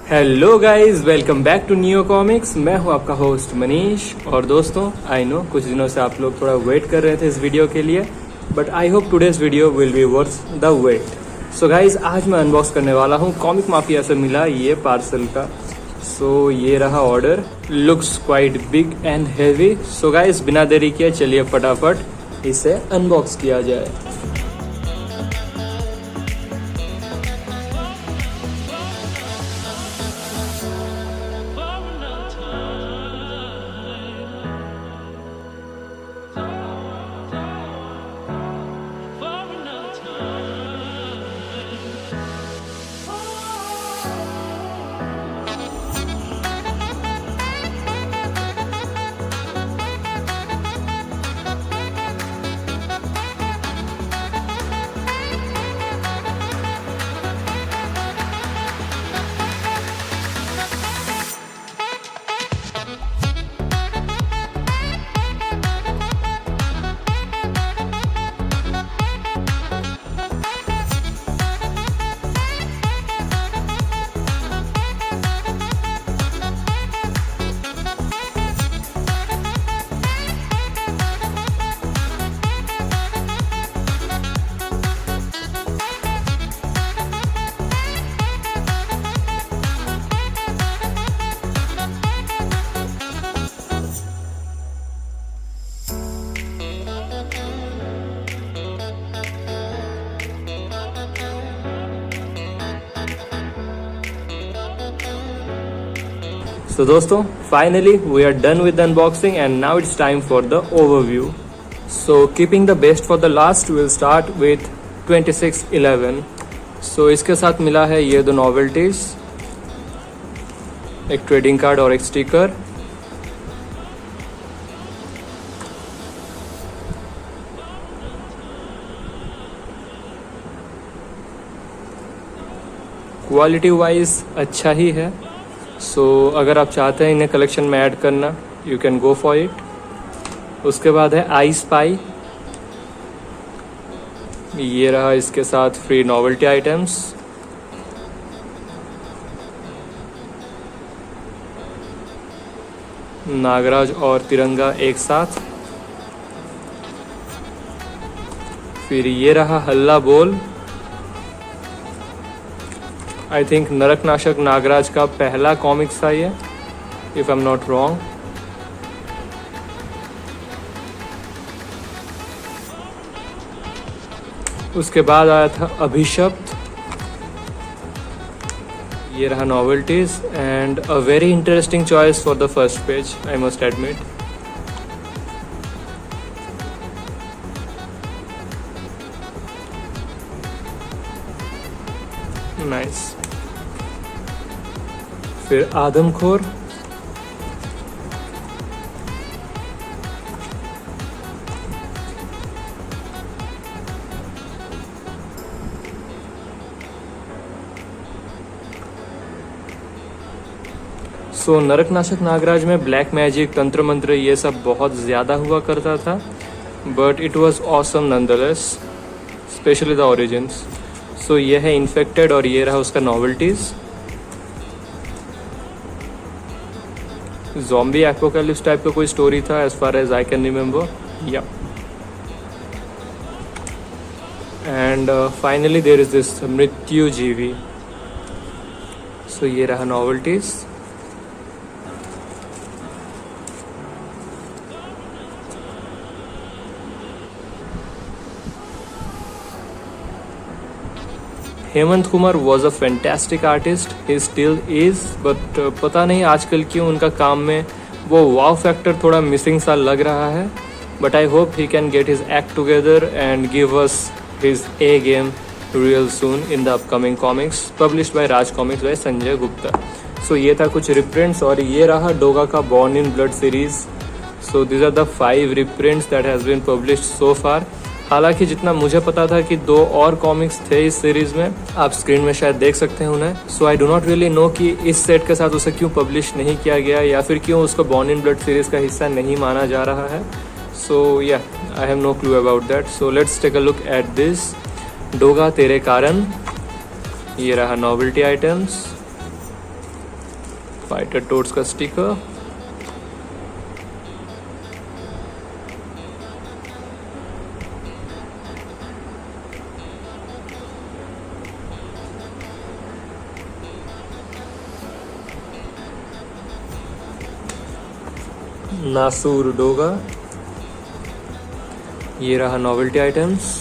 Hello guys, welcome back to new comics. मैं हूं आपका होस्ट मनीष। और दोस्तों, आई नो कुछ दिनों से आप लोग थोड़ा वेट कर रहे थे इस वीडियो के लिए, but I hope today's video will be worth the wait. So guys, आज मैं अनबॉक्स करने वाला हूं कॉमिक माफिया से मिला ये पार्सल का। सो ये रहा order, looks quite big and heavy. So guys, बिना देरी किए चलिए फटाफट इसे अनबॉक्स किया जाए। So दोस्तों, finally we are done with the unboxing and now it's time for the overview. So keeping the best for the last, we'll start with 2611. So इसके साथ मिला है ये दो नॉवेल्टीज, एक ट्रेडिंग कार्ड और एक स्टिकर। क्वालिटी वाइज अच्छा ही है। सो अगर आप चाहते हैं इन्हें कलेक्शन में ऐड करना, you can go for it. उसके बाद है आई स्पाई। ये रहा इसके साथ फ्री नॉवेल्टी आइटम्स। नागराज और तिरंगा एक साथ। फिर ये रहा हल्ला बोल। आई थिंक नरकनाशक नागराज का पहला कॉमिक्स था ये, if I am not wrong. उसके बाद आया था अभिशप्त। ये रहा Novelties and a very interesting choice for the first page, I must admit. Nice. फिर आदमखोर। सो नरकनाशक नागराज में ब्लैक मैजिक, तंत्र मंत्र ये सब बहुत ज़्यादा हुआ करता था, but it was awesome nonetheless, specially the origins. So ये है इन्फेक्टेड और ये रहा उसका नॉवेल्टीज। ज़ॉम्बी एपोकैलिप्स टाइप का कोई स्टोरी था as far as I can remember, yeah. And finally there is this Mrityu Jeevi. So ये रहा Novelties. Hemant Kumar was a fantastic artist, he still is, but पता नहीं आजकल क्यों उनका काम में वो वाव फैक्टर थोड़ा मिसिंग सा लग रहा है। But I hope he can get his act together and give us his A game real soon in the upcoming comics published by Raj comics by Sanjay Gupta. So ये था कुछ रिप्रिंट्स और ये रहा डोगा का born in blood series. So this are the 5 reprints that has been published so far. हालांकि जितना मुझे पता था कि 2 और कॉमिक्स थे इस सीरीज में, आप स्क्रीन में शायद देख सकते हैं उन्हें। So I do not really know कि इस सेट के साथ उसे क्यों पब्लिश नहीं किया गया या फिर क्यों उसको बॉर्न इन ब्लड सीरीज का हिस्सा नहीं माना जा रहा है। So yeah I have no clue about that. So let's take a look at this. Doga तेरे कारण, ये रहा नॉवेल्टी आइटम्स। फाइटर टोट्स का स्टिकर, नासूर डोगा, ये रहा नॉवेल्टी आइटम्स।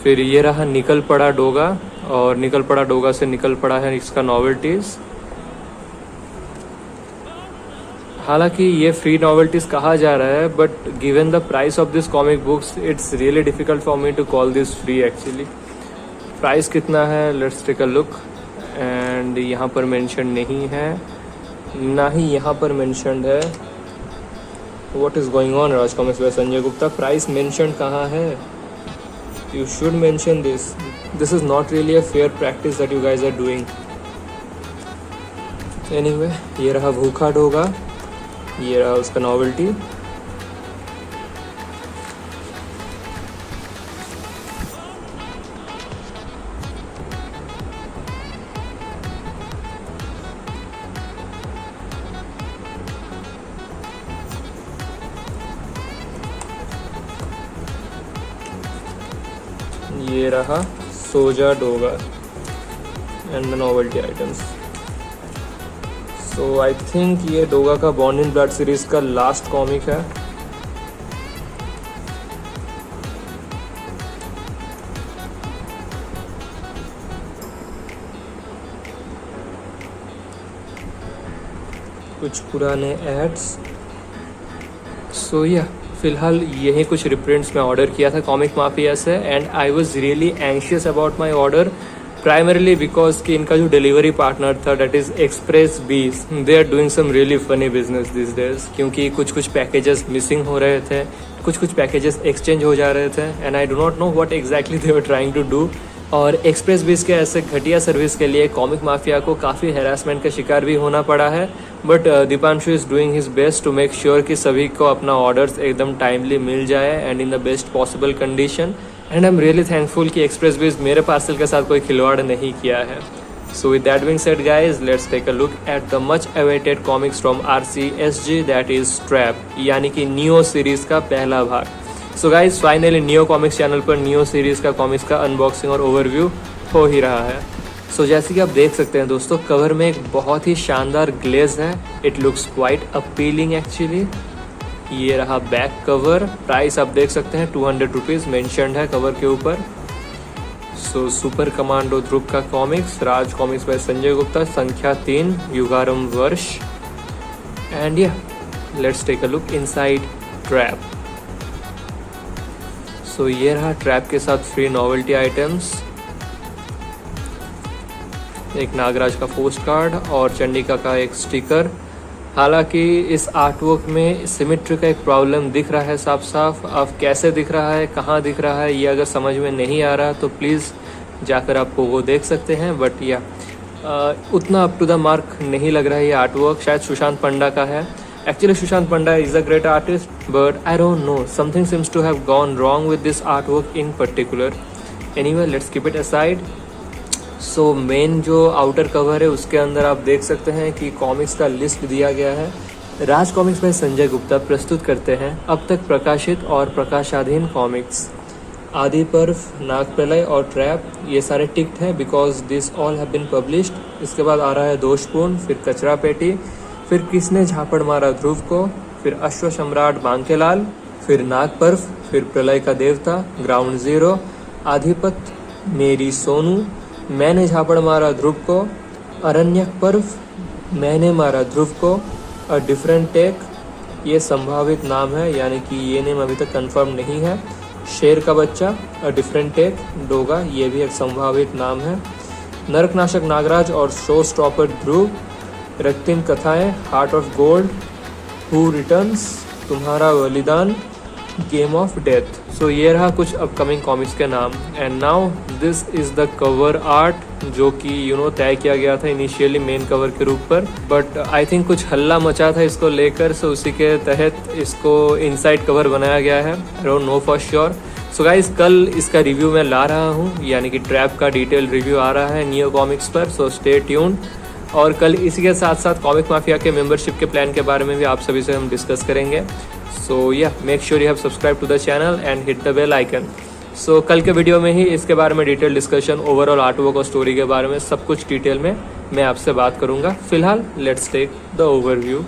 फिर ये रहा निकल पड़ा डोगा, और निकल पड़ा डोगा से निकल पड़ा है इसका नॉवेल्टीज। हालांकि ये फ्री नॉवेल्टीज कहा जा रहा है, but given the price of this comic books it's really difficult for me to call this free actually. Price कितना है, let's take a look. And यहाँ पर मेंशन नहीं है, ना ही यहाँ पर मेंशनड है। What is going on Raj comics by Sanjay Gupta? Price mention कहाँ है? You should mention this. This is not really a fair practice that you guys are doing. Anyway, ये रहा भूखा डोगा, ये रहा उसका नॉवेल्टी। ये रहा सोजा Doga and the novelty items. So I think ये डोगा का बॉर्न इन ब्लड सीरीज का लास्ट कॉमिक है। कुछ पुराने एड्स। सो या फिलहाल यही कुछ रिप्रिंट्स मैं ऑर्डर किया था कॉमिक माफिया से, and I was really anxious about my order, primarily because कि इनका जो डिलीवरी पार्टनर था that is Xpressbees, they are doing some really funny business this days. क्योंकि कुछ पैकेजेस मिसिंग हो रहे थे, कुछ पैकेजेस एक्सचेंज हो जा रहे थे, and I do not know what exactly they were trying to do. और एक्सप्रेस बीस के ऐसे घटिया सर्विस के लिए कॉमिक माफिया को काफ़ी हैरासमेंट का शिकार भी होना पड़ा है। But Dipanshu is doing his best to make sure कि सभी को अपना ऑर्डर्स एकदम टाइमली मिल जाए and in the best possible condition. And I am really thankful कि एक्सप्रेस बीस मेरे पार्सल के साथ कोई खिलवाड़ नहीं किया है। So with that being said guys, let's take a look at the much awaited comics from RCSG, that is trap, यानी कि नियो सीरीज का पहला भाग। सो गाइज फाइनली नियो कॉमिक्स चैनल पर नियो सीरीज का कॉमिक्स का अनबॉक्सिंग और ओवरव्यू हो ही रहा है। सो जैसे कि आप देख सकते हैं दोस्तों, कवर में एक बहुत ही शानदार ग्लेज है। It looks quite appealing actually. ये रहा बैक कवर। प्राइस आप देख सकते हैं 200 रुपीज़ मेंशन्ड है कवर के ऊपर। सो सुपर कमांडो ध्रुव का comics, Raj comics by Sanjay Gupta, संख्या 3, युगारम वर्ष। And yeah let's take a look inside trap. So ये रहा ट्रैप के साथ फ्री नॉवेल्टी आइटम्स, एक नागराज का पोस्ट कार्ड और चंडिका का एक स्टिकर। हालांकि इस आर्टवर्क में सिमेट्री का एक प्रॉब्लम दिख रहा है साफ साफ। अब कैसे दिख रहा है, कहाँ दिख रहा है, ये अगर समझ में नहीं आ रहा तो प्लीज़ जाकर आपको वो देख सकते हैं। बट या उतना अप टू द मार्क नहीं लग रहा है ये आर्टवर्क। शायद सुशांत पंडा का है। Actually, Sushant Panda is a great artist, but I don't know. Something seems to have gone wrong with this artwork in particular. Anyway, let's keep it aside. So, main जो outer cover है उसके अंदर आप देख सकते हैं कि comics का लिस्ट दिया गया है। राज कॉमिक्स में संजय गुप्ता प्रस्तुत करते हैं अब तक प्रकाशित और प्रकाशाधीन कॉमिक्स। आदि पर्व, नाग प्रलय और ट्रैप ये सारे टिक्ड हैं because this all have been published. इसके बाद आ रहा है दोषपूर्ण, फिर कचरा पेटी, फिर किसने झापड़ मारा ध्रुव को, फिर अश्व सम्राट बांकेलाल, फिर नाग पर्व, फिर प्रलय का देवता, ग्राउंड जीरो, आधिपत, मेरी सोनू, मैंने झापड़ मारा ध्रुव को, अरण्यक पर्व, मैंने मारा ध्रुव को, अ डिफरेंट टेक, ये संभावित नाम है यानी कि ये नेम अभी तक कंफर्म नहीं है। शेर का बच्चा, अ डिफरेंट टेक, डोगा, ये भी एक संभावित नाम है। नरकनाशक नागराज और शो स्टॉपर ध्रुव, रक्तिम कथाएं, heart of gold, who returns, तुम्हारा बलिदान, गेम ऑफ डेथ। सो ये रहा कुछ अपकमिंग कॉमिक्स के नाम। And now this is the cover art जो कि तय किया गया था इनिशियली मेन कवर के रूप पर, बट आई थिंक कुछ हल्ला मचा था इसको लेकर, सो उसी के तहत इसको इनसाइड कवर बनाया गया है। I don't know for sure. So guys कल इसका रिव्यू मैं ला रहा हूँ, यानी कि ट्रैप का डिटेल रिव्यू आ रहा है नियो कॉमिक्स पर, सो स्टे ट्यून्ड। और कल इसी के साथ साथ कॉमिक माफिया के मेंबरशिप के प्लान के बारे में भी आप सभी से हम डिस्कस करेंगे। So yeah make sure you have subscribe to the channel and hit the bell icon. So कल के वीडियो में ही इसके बारे में डिटेल डिस्कशन, ओवरऑल आर्टवर्क और स्टोरी के बारे में सब कुछ डिटेल में मैं आपसे बात करूंगा। फिलहाल let's take the overview.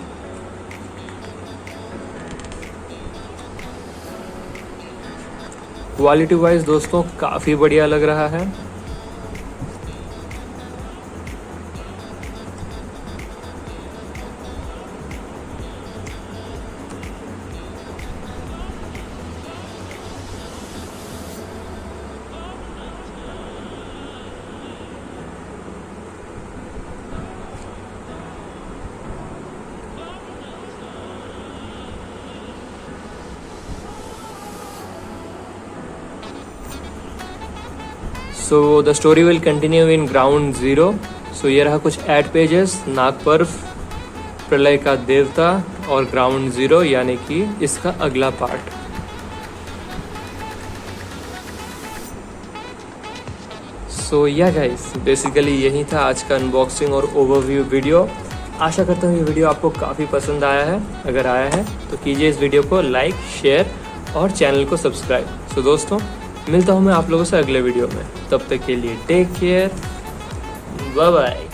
Quality wise दोस्तों काफ़ी बढ़िया लग रहा है। So the story will continue in ground zero. So ये रहा कुछ एड पेजेस, नागपर्व, प्रलय का देवता और ग्राउंड जीरो, यानी कि इसका अगला पार्ट। सो या गाइस बेसिकली यही था आज का अनबॉक्सिंग और ओवरव्यू वीडियो। आशा करता हूँ ये वीडियो आपको काफ़ी पसंद आया है। अगर आया है तो कीजिए इस वीडियो को लाइक, शेयर और चैनल को सब्सक्राइब। सो दोस्तों मिलता हूँ मैं आप लोगों से अगले वीडियो में, तब तक के लिए टेक केयर, बाय बाय।